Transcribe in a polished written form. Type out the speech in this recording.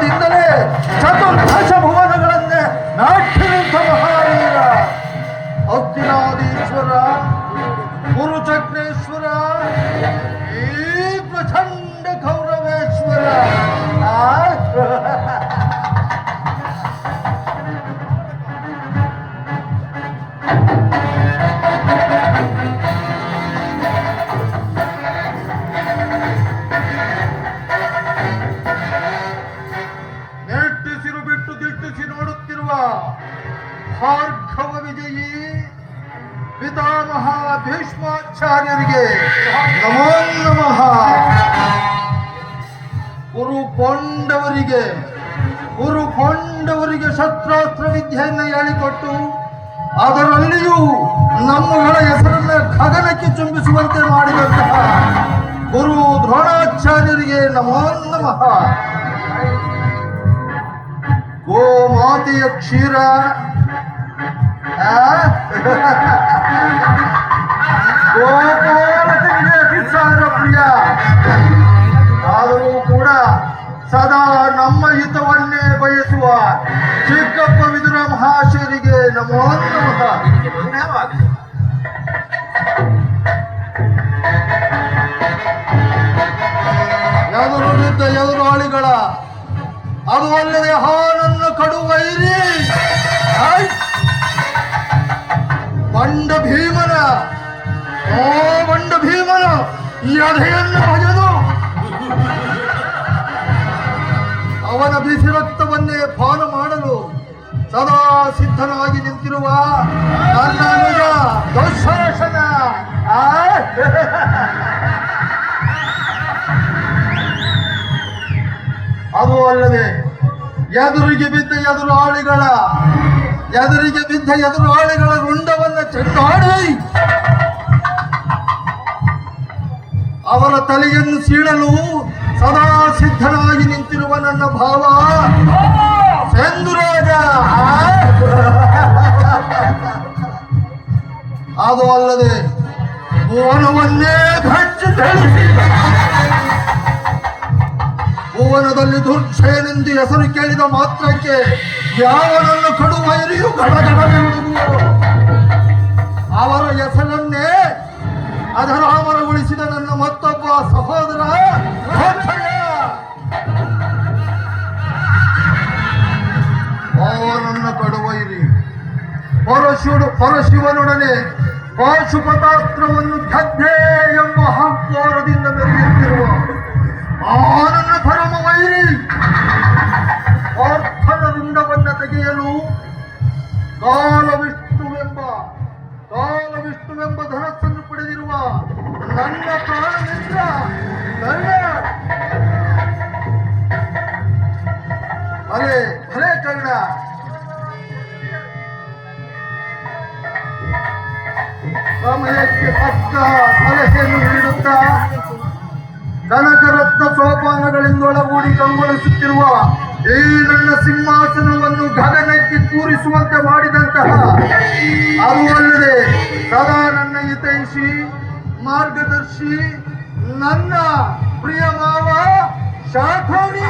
ದಿಂದಲೇ ಚತುರ್ದಶ ಭುವನಗಳನ್ನೇ ನಾಟ್ಯನಿಂತ ಮಹಾವೀರ ಅಸ್ತಿನಾದೀಶ್ವರ ಗುರುಚಕ್ರೇಶ್ವರ ಈ ಪ್ರಚಂಡ ಕೌರವೇಶ್ವರ ಭಾರ್ಗವ ವಿಜಯಿ ಪಿತಾಮಹ ಭೀಷ್ಮಾಚಾರ್ಯರಿಗೆ ನಮೋ ನಮಃ. ಗುರು ಶಸ್ತ್ರಾಸ್ತ್ರ ವಿದ್ಯೆಯನ್ನು ಹೇಳಿಕೊಟ್ಟು ಅದರಲ್ಲಿಯೂ ನಮ್ಮಗಳ ಹೆಸರನ್ನ ಗಗನಕ್ಕೆ ಚುಂಬಿಸುವಂತೆ ಮಾಡಿದಂತಹ ಗುರು ದ್ರೋಣಾಚಾರ್ಯರಿಗೆ ನಮೋ ನಮಃ. ಗೋಮಾತೆಯ ಕ್ಷೀರ ಪ್ರಿಯ ಆದರೂ ಕೂಡ ಸದಾ ನಮ್ಮ ಹಿತವನ್ನೇ ಬಯಸುವ ಚಿಕ್ಕಪ್ಪ ವಿದುರ ಮಹಾಶಯರಿಗೆ ನಮೋ ನಮಃ. ಎದುರಾಳಿಗಳ ಅದು ಅಲ್ಲದೆ ಹಾನನ್ನು ಕಡುವೈರಿ ಬಂಡ ಭೀಮನ ಈ ಅಧೆಯನ್ನು ಭಜನು ಅವನ ಬಿಸಿ ರಕ್ತವನ್ನೇ ಪಾನ ಮಾಡಲು ಸದಾ ಸಿದ್ಧನಾಗಿ ನಿಂತಿರುವ ನನ್ನ ನಿಜ ದುಶ್ಶಾಸನ ಅದು ಅಲ್ಲದೆ ಎದುರಿಗೆ ಬಿದ್ದ ಎದುರಾಳಿಗಳ ರುಂಡವನ್ನು ಚೆಂಡಾಡಿ ಅವರ ತಲೆಯನ್ನು ಸೀಳಲು ಸದಾ ಸಿದ್ಧನಾಗಿ ನಿಂತಿರುವ ನನ್ನ ಭಾವ ಚಂದುರಾಜ. ಅದು ಅಲ್ಲದೆ ಭುವನವನ್ನೇ ಭುವನದಲ್ಲಿ ದುರ್ಜಯನೆಂದು ಹೆಸರು ಕೇಳಿದ ಮಾತ್ರಕ್ಕೆ ಯಾವನನ್ನು ಕಡುವೈರಿಯೂ ಗಡಗಡವೆಂಬುದು ಅವರ ಹೆಸರನ್ನೇ ಅಧರಾಮರಗೊಳಿಸಿದ ನನ್ನ ಮತ್ತೊಬ್ಬ ಸಹೋದರ ಅವನನ್ನು ಕಡುವೈರಿ ಪರಶಿವನೊಡನೆ ಪಾಶುಪತಾಸ್ತ್ರವನ್ನು ಗದ್ದೆ ಎಂಬ ಹಂಕೋರದಿಂದ ಮೆರೆಯುತ್ತಿರುವ ಆನನ್ನ ಪರಮ ವೈರಿ ಪಾರ್ಥನ ರುಂಡವನ್ನು ತೆಗೆಯಲು ಕಾಲವಿಷ್ಣುವೆಂಬ ಧನಸ್ಸನ್ನು ಪಡೆದಿರುವ ನನ್ನ ಪ್ರಾಣಮಿತ್ರ ಭಲೆ ಕರ್ಣ. ಸಮಯಕ್ಕೆ ತಕ್ಕ ಸಲಹೆಯನ್ನು ನೀಡುತ್ತಾ ಕನಕರತ್ನ ಸೋಪಾನಗಳಿಂದೊಳಗೂಡಿ ಕಂಗೊಳಿಸುತ್ತಿರುವ ಈ ನನ್ನ ಸಿಂಹಾಸನವನ್ನು ಗಗನಕ್ಕೆ ಕೂರಿಸುವಂತೆ ಮಾಡಿದಂತಹ ಅದು ಅಲ್ಲದೆ ಸದಾ ನನ್ನ ಹಿತೈಷಿ ಮಾರ್ಗದರ್ಶಿ ನನ್ನ ಪ್ರಿಯ ಮಾವ ಶಾಖೋಣಿ